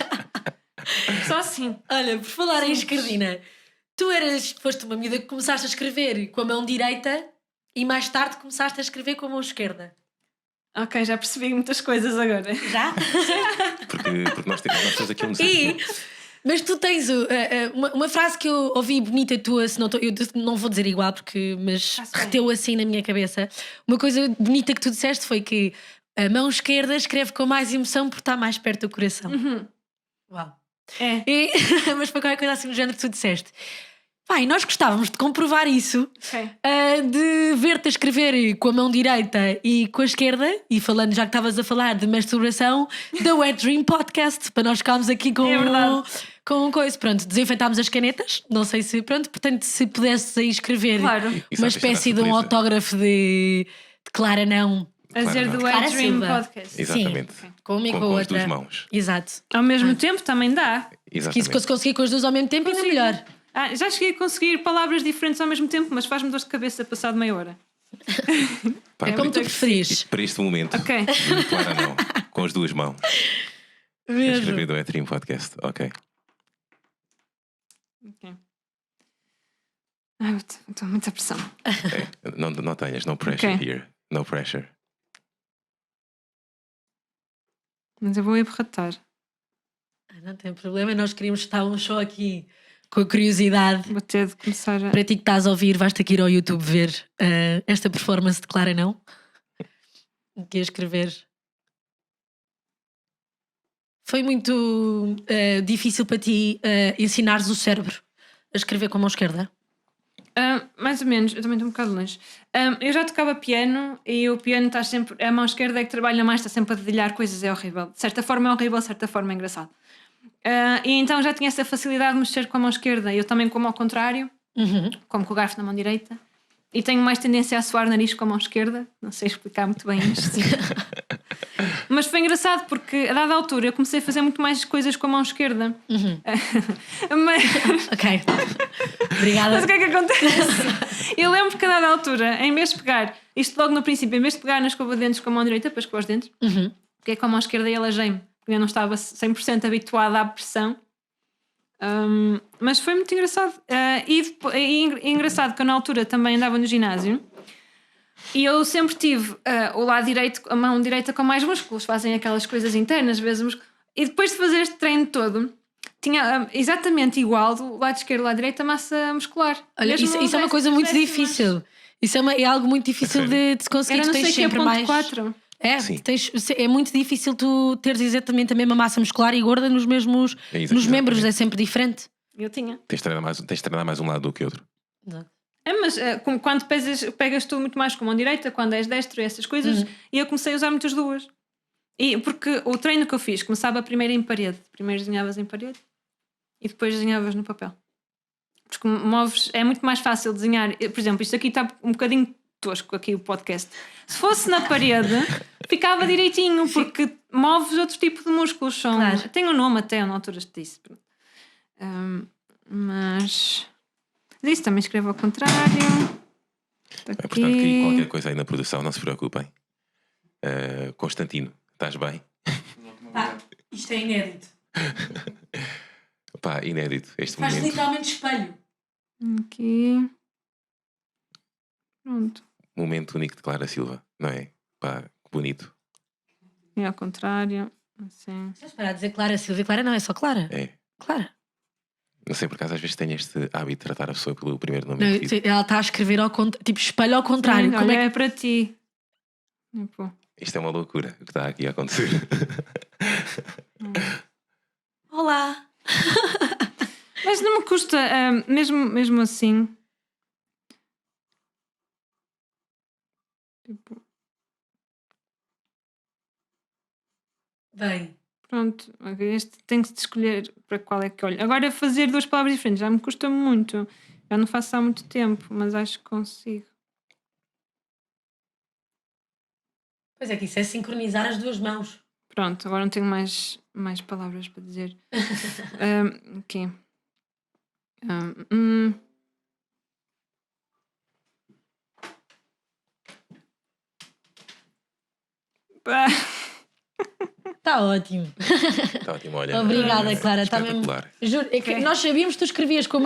Só assim. Olha, por falar em esquerdina, foste uma miúda que começaste a escrever com a mão direita e mais tarde começaste a escrever com a mão esquerda. Ok, já percebi muitas coisas agora. Já? Porque nós temos aqui um desafio. Mas tu tens uma frase que eu ouvi bonita tua, eu não vou dizer igual, mas reteu assim na minha cabeça. Uma coisa bonita que tu disseste foi que a mão esquerda escreve com mais emoção porque está mais perto do coração. Uau. Mas foi qualquer coisa assim no género que tu disseste. Pai, nós gostávamos de comprovar isso, de ver-te a escrever com a mão direita e com a esquerda, e falando, já que estavas a falar de masturbação, da Wet Dream Podcast, para nós ficarmos aqui com com coisa. Pronto, desinfetámos as canetas. Não sei se. Pronto, portanto, se pudesse aí escrever Claro. Isso uma acho que será espécie de um surpresa. autógrafo de Clara Não. A dizer Claro, do Clara iDream Silva. Podcast. Exatamente. Sim, com uma e com a Com as outra. duas mãos. Exato. Ao mesmo tempo também dá. Se Exatamente. conseguir com as duas ao mesmo tempo, ainda Consigo. melhor. Já cheguei a conseguir palavras diferentes ao mesmo tempo, mas faz-me dor de cabeça passado meia hora. Pá, É como tu preferires. para este momento, Ok. Clara não, com as duas mãos. Mesmo. Escrever do Ethereum Podcast. Ok. Ok. Ai, estou a muita pressão. Não tenhas, no pressure Ok. here. No pressure. Mas eu vou emperratar. Não tem problema, nós queríamos estar só aqui com a curiosidade. Vou ter de começar a. Para ti que estás a ouvir, vais ter que ir ao YouTube ver esta performance de Clara Não. Que ia escrever. Foi muito difícil para ti ensinares o cérebro a escrever com a mão esquerda? Mais ou menos, eu também estou um bocado longe. Eu já tocava piano e o piano está sempre. A mão esquerda é que trabalha mais, está sempre a dedilhar coisas, é horrível. De certa forma é horrível, de certa forma é engraçado. E então já tinha essa facilidade de mexer com a mão esquerda. Eu também como ao contrário, como com o garfo na mão direita. E tenho mais tendência a suar o nariz com a mão esquerda. Não sei explicar muito bem isto. Mas foi engraçado porque a dada altura eu comecei a fazer muito mais coisas com a mão esquerda. Mas Ok. Obrigada. o que é que acontece? Eu lembro que a dada altura, em vez de pegar, isto logo no princípio, em vez de pegar na escova de dentes com a mão direita para escovar os dentes, peguei com a mão esquerda e alejei-me, porque eu não estava 100% habituada à pressão. Mas foi muito engraçado. E engraçado que eu na altura também andava no ginásio e eu sempre tive o lado direito, a mão direita com mais músculos, fazem aquelas coisas internas, vezes músculos. E depois de fazer este treino todo, tinha exatamente igual do lado esquerdo e lado direito a massa muscular. Olha, Mesmo isso é uma coisa muito décimas. difícil. Isso é algo muito difícil de se conseguir. Era Tu não sei tens que é sempre ponto mais. 4. Sim. É muito difícil tu teres exatamente a mesma massa muscular e gorda nos mesmos nos membros, é sempre diferente. Eu tinha. Tens de treinar mais um lado do que outro. Mas quando pegas tu muito mais com a mão direita, quando és destro e essas coisas, e eu comecei a usar muitas duas. Porque o treino que eu fiz começava primeiro em parede. Primeiro desenhavas em parede e depois desenhavas no papel. Porque moves, é muito mais fácil desenhar. Por exemplo, isto aqui está um bocadinho tosco, aqui o podcast. Se fosse na parede, ficava direitinho, porque moves outro tipo de músculos. Claro. Tem um nome até, na altura te disse. Mas isso também escrevo ao contrário. Portanto, queria qualquer coisa aí na produção, não se preocupem. Constantino, estás bem? Isto é inédito. Pá, inédito este Faz momento. literalmente espelho. Aqui. Pronto. Momento único de Clara Silva, não é? Pá, que bonito. E ao contrário. Assim. Estás para dizer Clara Silva? Clara não é só Clara. É. Clara. Não sei, por acaso às vezes tenho este hábito de tratar a pessoa pelo primeiro nome. Não, indevido. ela está a escrever ao contrário, tipo espelho ao contrário. Como Olha, é é para ti. Tipo, Isto é uma loucura o que está aqui a acontecer. Olá. mas não me custa, mesmo assim. Tipo, Bem. pronto, este tem que se escolher para qual é que olho. Agora fazer duas palavras diferentes já me custa muito. Já não faço há muito tempo, mas acho que consigo. Pois é que isso é sincronizar as duas mãos. Pronto, agora não tenho mais palavras para dizer. Ok. Pá. Está ótimo. Está ótimo, olha. Obrigada, Clara. Está mesmo. Espetacular. Juro, é que Ok. nós sabíamos que tu escrevias com a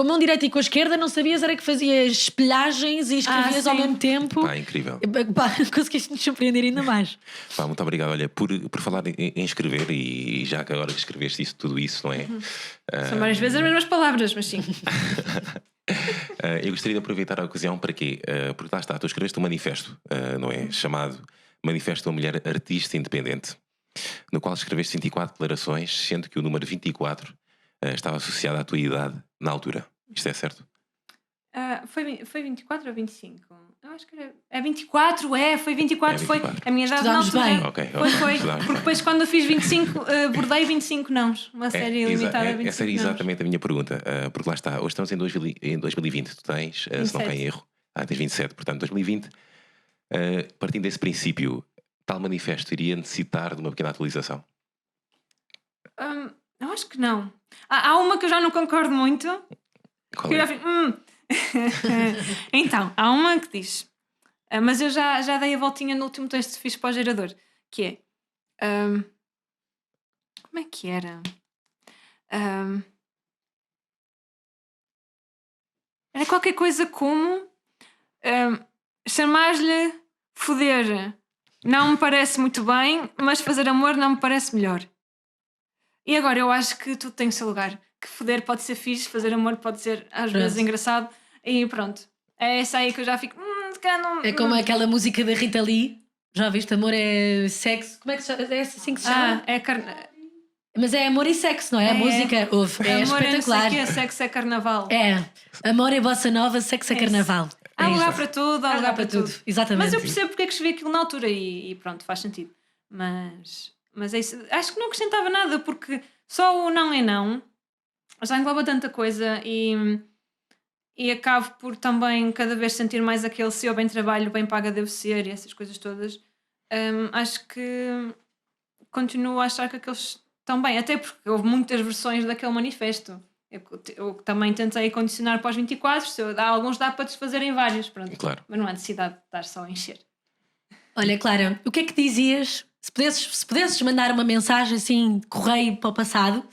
mão direita e com a esquerda, não sabias era que fazias espelhagens e escrevias ao sim. mesmo tempo. Pá, incrível. Pá, conseguiste nos surpreender ainda mais. Pá, muito obrigado, olha, por falar em escrever e já que agora que escreveste isso, tudo isso, não é? São várias vezes as mesmas palavras, mas sim. Eu gostaria de aproveitar a ocasião para quê? Porque lá está, tu escreveste um manifesto, não é? Chamado Manifesto da Mulher Artista Independente, no qual escreveste 24 declarações, sendo que o número 24 estava associado à tua idade na altura. Isto é certo? Foi 24 ou 25? Eu acho que é 24, foi 24, É foi 24. a minha idade na Estudámos altura. bem. Ok, Foi. estudámos Porque bem. depois quando eu fiz 25, bordei 25 nãos. Uma série limitada a 25 essa era nãos. exatamente a minha pergunta, porque lá está, hoje estamos em 2020, tu tens, se não 27. tem erro, tens 27, portanto 2020, partindo desse princípio, tal manifesto iria necessitar de uma pequena atualização? Eu acho que não. Há uma que eu já não concordo muito. Qual Que eu é? já fico, Então, há uma que diz, mas eu já dei a voltinha no último texto que fiz para o gerador, que é como é que era? Era qualquer coisa como chamar-lhe foder não me parece muito bem, mas fazer amor não me parece melhor. E agora eu acho que tudo tem o seu lugar. Que foder pode ser fixe, fazer amor pode ser às vezes engraçado. E pronto. É essa aí que eu já fico. Se calhar não. É como aquela música da Rita Lee. Já viste? Amor é sexo. Como é que se chama? É assim que se chama? Mas é amor e sexo, não é? A música. Ouve, é amor espetacular. É não sei o quê, sexo é carnaval. É. Amor é bossa nova, sexo é carnaval. Há É lugar isto. para tudo, há lugar para tudo. Exatamente. Mas eu percebo porque é que escrevi aquilo na altura e pronto, faz sentido. Mas é isso. Acho que não acrescentava nada porque só o não é não já engloba tanta coisa e acabo por também cada vez sentir mais aquele se eu bem trabalho, bem paga devo ser e essas coisas todas. Acho que continuo a achar que aqueles estão bem, até porque houve muitas versões daquele manifesto. Eu também tentei condicionar para os 24, alguns dá para desfazer em vários, pronto. Claro. Mas não há necessidade de estar só a encher. Olha, Clara, o que é que dizias? Se pudesses mandar uma mensagem assim, correio para o passado,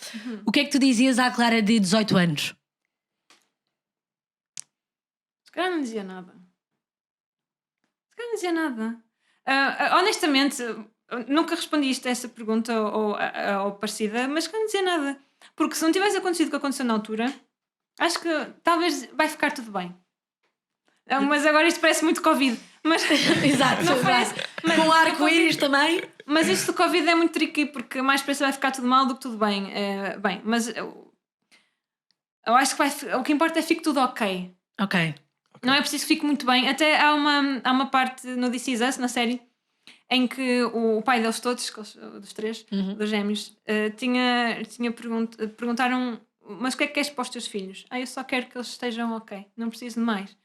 o que é que tu dizias à Clara de 18 anos? Se calhar não dizia nada. Honestamente, nunca respondi isto a essa pergunta ou parecida, mas se calhar não dizia nada. Porque se não tivesse acontecido o que aconteceu na altura, acho que talvez vai ficar tudo bem. Mas agora isto parece muito Covid. Mas Exato, não parece. Mas, com arco-íris também. Mas isto do Covid é muito tricky porque mais parece que vai ficar tudo mal do que tudo bem. Bem, mas eu acho que o que importa é que fique tudo ok. Ok. Não é preciso que fique muito bem. Até há uma parte no This Is Us, na série, em que o pai deles todos, dos três, dos gêmeos, perguntaram: mas o que é que queres para os teus filhos? Eu só quero que eles estejam ok, não preciso de mais.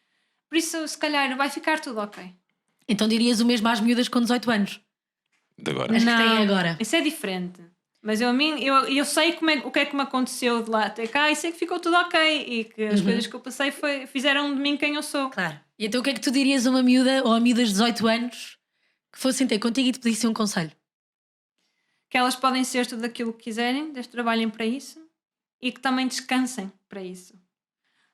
Por isso, se calhar, vai ficar tudo ok. Então dirias o mesmo às miúdas com 18 anos? De agora. As que têm agora. Isso é diferente. Mas eu sei o que é que me aconteceu de lá até cá e sei que ficou tudo ok e que as coisas que eu passei fizeram de mim quem eu sou. Claro. E então o que é que tu dirias a uma miúda ou a miúdas de 18 anos que fossem ter contigo e te pedissem um conselho? Que elas podem ser tudo aquilo que quiserem, desde que trabalhem para isso e que também descansem para isso.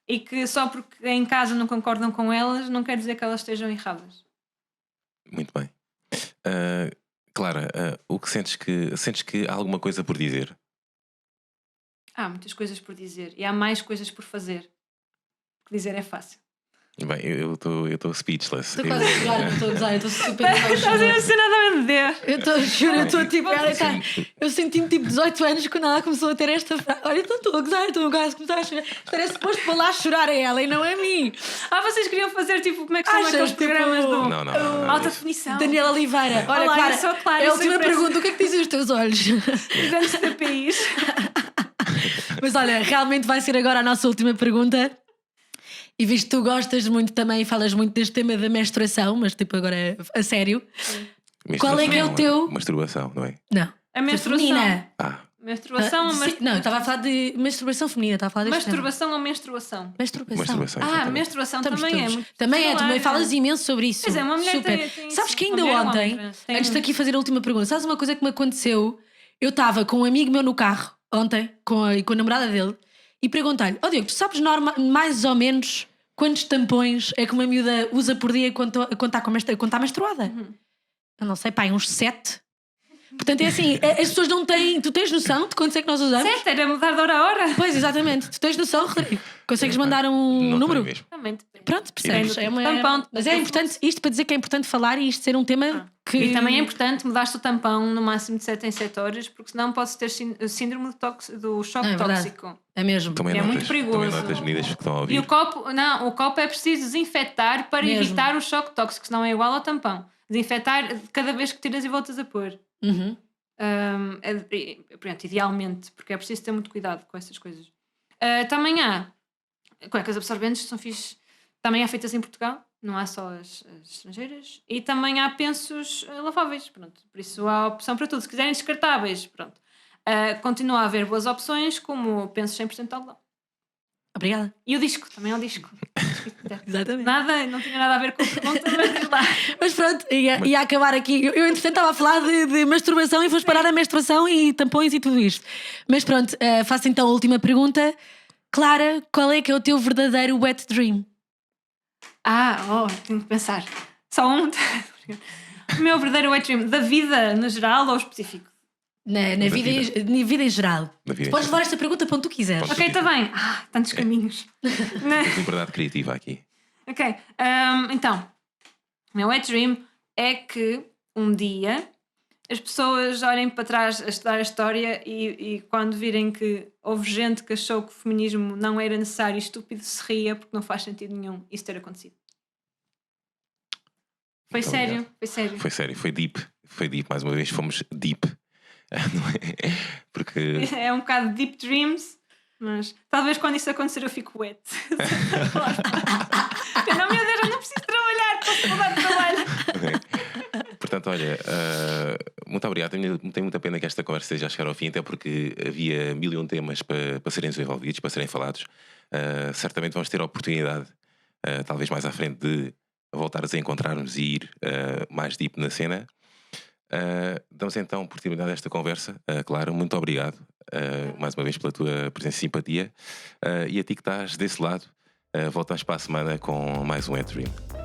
E que só porque em casa não concordam com elas não quer dizer que elas estejam erradas. Muito bem. Clara, o que sentes que há alguma coisa por dizer? Há muitas coisas por dizer e há mais coisas por fazer. Porque dizer é fácil. Bem, eu estou speechless. Estou quase a chorar, não estou a gozar, eu estou super Estás a emocionar de Deus. Eu estou, juro, eu estou tipo, eu senti-me tipo 18 anos quando ela começou a ter esta frase. Olha, então estou a gozar, estou quase a começar a chorar. Parece suposto para lá chorar a ela e não a mim. Vocês queriam fazer tipo, como é que se chama Achas, aqueles tipo, programas do Não, alta isso. definição? Daniela Oliveira, olha, Olá, Clara, eu sou a Clara, é a eu última sou pergunta, o que é que dizem os teus olhos? Grandes CPIs. Mas olha, realmente vai ser agora a nossa última pergunta. E visto que tu gostas muito também e falas muito deste tema da menstruação, mas tipo agora a sério. Qual é que é o teu... Masturbação, não é? Não. A menstruação. Feminina. Menstruação ou Sim, não, eu estava a falar de masturbação feminina, estava a falar deste Masturbação ou menstruação? tema. Masturbação. Exatamente. Menstruação Estamos também todos. é muito Também é, tu popular. falas imenso sobre isso. Pois é, uma mulher super. tem Sabes isso. que ainda Uma mulher ou ontem, homem, tem antes de aqui fazer a última pergunta, sabes uma coisa que me aconteceu? Eu estava com um amigo meu no carro, ontem, com a namorada dele, e perguntei-lhe: Diogo, tu sabes mais ou menos quantos tampões é que uma miúda usa por dia quando está menstruada? Eu não sei, uns 7. Portanto, é assim, as pessoas não têm. Tu tens noção de quantos é que nós usamos? Certo, era mudar de hora a hora. Pois, exatamente. Tu tens noção, Rodrigo? Consegues mandar um Não número? tenho mesmo. Também. Pronto, percebes? Tampão. Mas é importante, isto para dizer que é importante falar e isto ser um tema que. E também é importante mudar-te o tampão no máximo de 7 em 7 horas, porque senão podes ter síndrome do choque É verdade. tóxico. É mesmo. Também É notas, muito perigoso. Também notas medidas que estão a ouvir. E o copo é preciso desinfetar para Mesmo. evitar o choque tóxico, senão é igual ao tampão. Desinfetar cada vez que tiras e voltas a pôr. Uhum. Pronto, idealmente, porque é preciso ter muito cuidado com essas coisas. Também há cuecas absorventes, que são fixe. Também há feitas em Portugal, não há só as estrangeiras. E também há pensos laváveis, pronto. Por isso há opção para tudo. Se quiserem descartáveis, pronto. Continua a haver boas opções, como pensos 100% de algodão. Obrigada. E o disco, também é o disco. Exatamente. Nada, não tinha nada a ver com a pergunta, mas diz lá. Mas pronto, ia acabar aqui. Eu entretanto estava a falar de masturbação e vou parar a menstruação e tampões e tudo isto. Mas pronto, faço então a última pergunta. Clara, qual é que é o teu verdadeiro wet dream? Tenho que pensar. Só um. O meu verdadeiro wet dream, da vida no geral ou específico? Na vida em geral. Na vida em Podes geral. levar esta pergunta para onde tu quiseres. Podes. Ok, está bem. Tantos caminhos. Tens liberdade criativa aqui. Ok, então, o meu wet dream é que um dia as pessoas olhem para trás a estudar a história e quando virem que houve gente que achou que o feminismo não era necessário e estúpido, se ria porque não faz sentido nenhum isso ter acontecido. Foi Muito sério, obrigado. foi sério. Foi sério, foi deep, mais uma vez fomos deep. Não é? Porque É um bocado deep dreams, mas talvez quando isso acontecer eu fico wet. Não, meu Deus, eu não preciso trabalhar, posso mudar de trabalho. portanto, olha, muito obrigado. Tenho muita pena que esta conversa esteja a chegar ao fim, até porque havia 1001 temas para serem desenvolvidos, para serem falados. Certamente vamos ter a oportunidade, talvez mais à frente, de voltares a encontrarmos e ir mais deep na cena. Damos então oportunidade a esta conversa. Claro, muito obrigado mais uma vez pela tua presença e simpatia. E a ti que estás desse lado, voltamos para a semana com mais um Wet Dream.